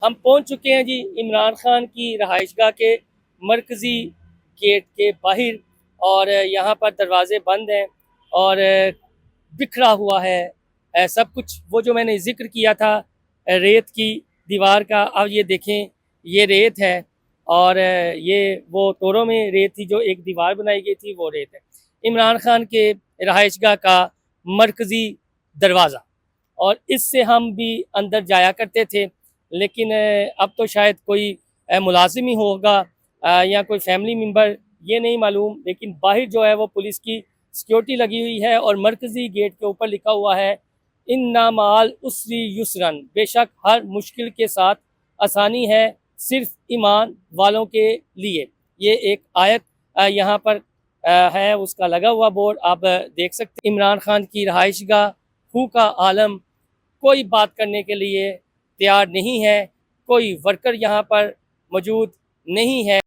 हम पहुंच चुके हैं जी इमरान खान की रहाइशगाह के मरकज़ी गेट के बाहर, और यहाँ पर दरवाजे बंद हैं और बिखरा हुआ है सब कुछ। वो जो मैंने जिक्र किया था रेत की दीवार का, अब ये देखें ये रेत है, और ये वो तोरों में रेत थी, जो एक दीवार बनाई गई थी वो रेत है। इमरान खान के रहाइशगाह का मरकज़ी दरवाज़ा, और इससे हम भी अंदर जाया करते थे, लेकिन अब तो शायद कोई मुलाजिम ही होगा या कोई फैमिली मेम्बर, ये नहीं मालूम। लेकिन बाहर जो है वो पुलिस की सिक्योरिटी लगी हुई है, और मरकज़ी गेट के ऊपर लिखा हुआ है इन्ना माल उसरी युसरन, बेशक हर मुश्किल के साथ आसानी है, सिर्फ ईमान वालों के लिए। ये एक आयत यहाँ पर है, उसका लगा हुआ बोर्ड आप देख सकते हैं। इमरान खान की रहाइशगाह खू का आलम, कोई बात करने के लिए तैयार नहीं है, कोई वर्कर यहाँ पर मौजूद नहीं है।